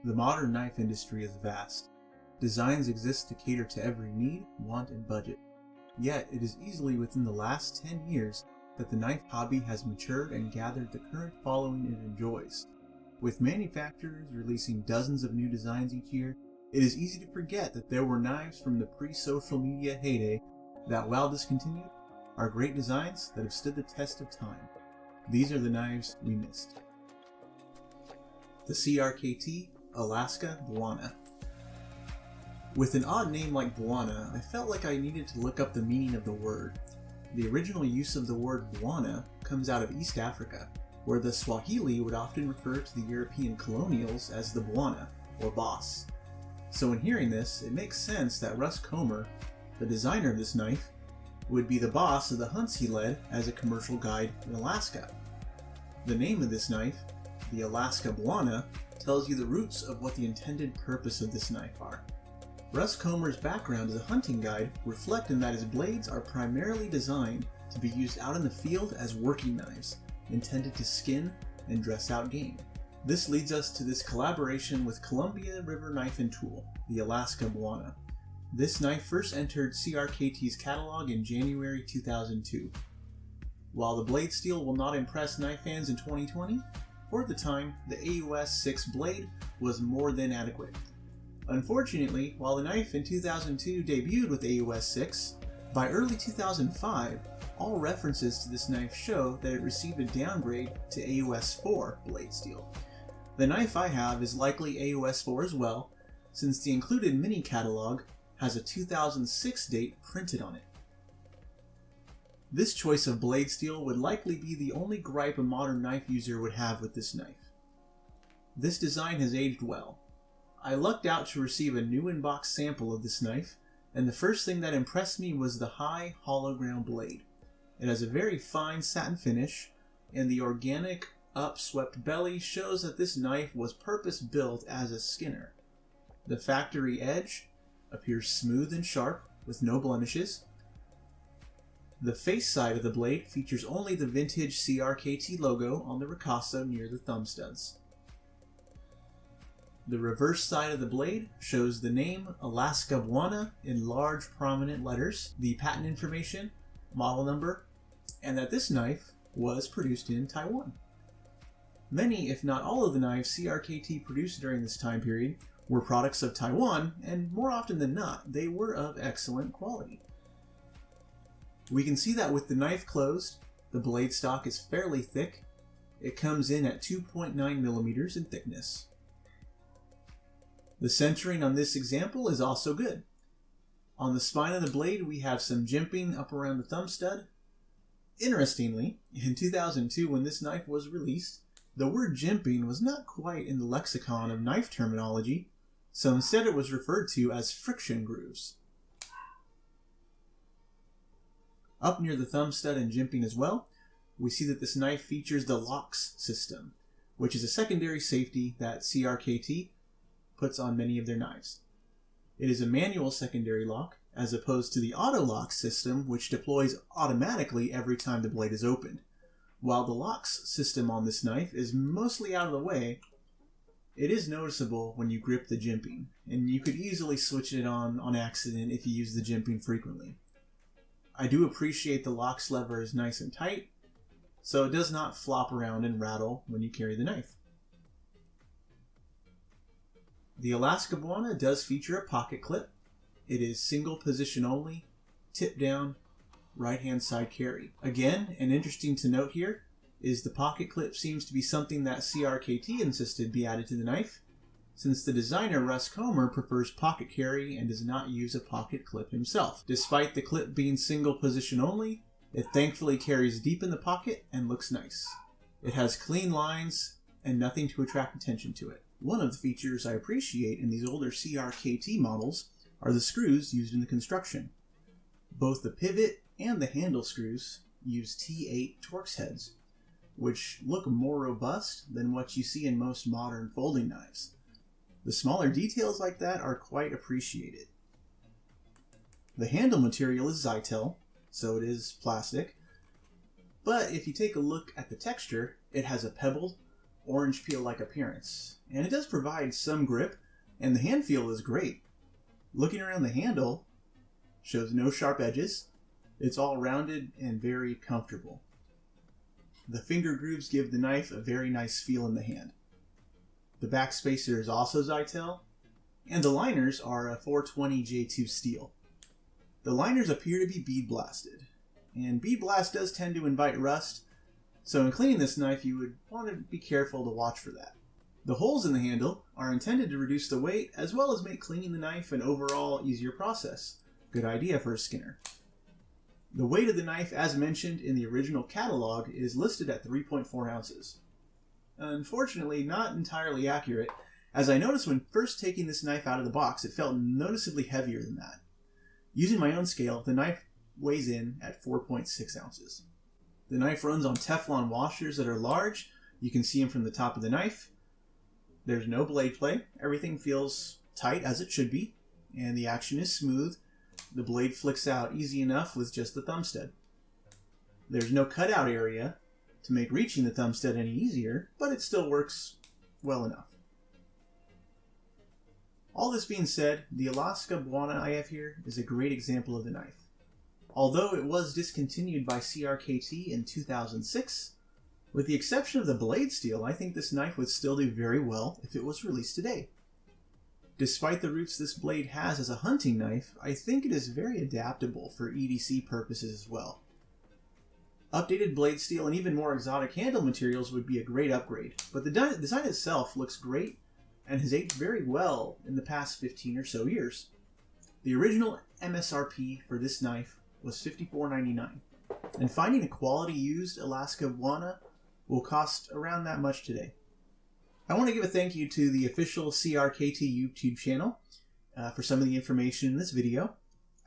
The modern knife industry is vast. Designs exist to cater to every need, want, and budget. Yet, it is easily within the last 10 years that the knife hobby has matured and gathered the current following it enjoys. With manufacturers releasing dozens of new designs each year, it is easy to forget that there were knives from the pre-social media heyday that, while discontinued, are great designs that have stood the test of time. These are the knives we missed. The CRKT Alaska Bwana. With an odd name like Bwana, I felt like I needed to look up the meaning of the word. The original use of the word Bwana comes out of East Africa, where the Swahili would often refer to the European colonials as the Bwana, or boss. So in hearing this, it makes sense that Russ Kommer, the designer of this knife, would be the boss of the hunts he led as a commercial guide in Alaska. The name of this knife, the Alaska Bwana, tells you the roots of what the intended purpose of this knife are. Russ Kommer's background as a hunting guide reflect in that his blades are primarily designed to be used out in the field as working knives, intended to skin and dress out game. This leads us to this collaboration with Columbia River Knife and Tool, the Alaska Bwana. This knife first entered CRKT's catalog in January 2002. While the blade steel will not impress knife fans in 2020, for the time, the AUS 6 blade was more than adequate. Unfortunately, while the knife in 2002 debuted with AUS 6, by early 2005, all references to this knife show that it received a downgrade to AUS 4 blade steel. The knife I have is likely AUS 4 as well, since the included mini catalog has a 2006 date printed on it. This choice of blade steel would likely be the only gripe a modern knife user would have with this knife. This design has aged well. I lucked out to receive a new in-box sample of this knife, and the first thing that impressed me was the high, hollow ground blade. It has a very fine satin finish, and the organic, upswept belly shows that this knife was purpose-built as a skinner. The factory edge appears smooth and sharp, with no blemishes. The face side of the blade features only the vintage CRKT logo on the ricasso near the thumb studs. The reverse side of the blade shows the name Alaska Bwana in large prominent letters, the patent information, model number, and that this knife was produced in Taiwan. Many, if not all of the knives CRKT produced during this time period were products of Taiwan, and more often than not, they were of excellent quality. We can see that with the knife closed, the blade stock is fairly thick. It comes in at 2.9 millimeters in thickness. The centering on this example is also good. On the spine of the blade we have some jimping up around the thumb stud. Interestingly, in 2002 when this knife was released, the word jimping was not quite in the lexicon of knife terminology, so instead it was referred to as friction grooves. Up near the thumb stud and jimping as well, we see that this knife features the locks system, which is a secondary safety that CRKT puts on many of their knives. It is a manual secondary lock, as opposed to the auto lock system, which deploys automatically every time the blade is opened. While the locks system on this knife is mostly out of the way, it is noticeable when you grip the jimping, and you could easily switch it on accident if you use the jimping frequently. I do appreciate the locks lever is nice and tight, so it does not flop around and rattle when you carry the knife. The Alaska Bwana does feature a pocket clip. It is single position only, tip down, right hand side carry. Again, and interesting to note here, is the pocket clip seems to be something that CRKT insisted be added to the knife, since the designer Russ Kommer prefers pocket carry and does not use a pocket clip himself. Despite the clip being single position only, it thankfully carries deep in the pocket and looks nice. It has clean lines and nothing to attract attention to it. One of the features I appreciate in these older CRKT models are the screws used in the construction. Both the pivot and the handle screws use T8 Torx heads, which look more robust than what you see in most modern folding knives. The smaller details like that are quite appreciated. The handle material is Zytel, so it is plastic, but if you take a look at the texture, it has a pebbled, orange peel-like appearance, and it does provide some grip, and the hand feel is great. Looking around the handle shows no sharp edges. It's all rounded and very comfortable. The finger grooves give the knife a very nice feel in the hand. The back spacer is also Zytel, and the liners are a 420 J2 steel. The liners appear to be bead blasted, and bead blast does tend to invite rust, so in cleaning this knife you would want to be careful to watch for that. The holes in the handle are intended to reduce the weight as well as make cleaning the knife an overall easier process. Good idea for a skinner. The weight of the knife, as mentioned in the original catalog, is listed at 3.4 ounces. Unfortunately, not entirely accurate, as I noticed when first taking this knife out of the box, it felt noticeably heavier than that. Using my own scale, the knife weighs in at 4.6 ounces. The knife runs on Teflon washers that are large. You can see them from the top of the knife. There's no blade play. Everything feels tight as it should be, and the action is smooth. The blade flicks out easy enough with just the thumbstead. There's no cutout area to make reaching the thumbstead any easier, but it still works well enough. All this being said, the Alaska Bwana I have here is a great example of the knife. Although it was discontinued by CRKT in 2006, with the exception of the blade steel, I think this knife would still do very well if it was released today. Despite the roots this blade has as a hunting knife, I think it is very adaptable for EDC purposes as well. Updated blade steel and even more exotic handle materials would be a great upgrade, but the design itself looks great and has aged very well in the past 15 or so years. The original MSRP for this knife was $54.99, and finding a quality used Alaska Bwana will cost around that much today. I want to give a thank you to the official CRKT YouTube channel for some of the information in this video,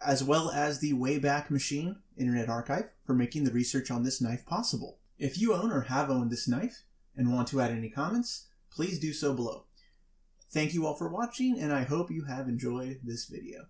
as well as the Wayback Machine Internet Archive for making the research on this knife possible. If you own or have owned this knife and want to add any comments, please do so below. Thank you all for watching, and I hope you have enjoyed this video.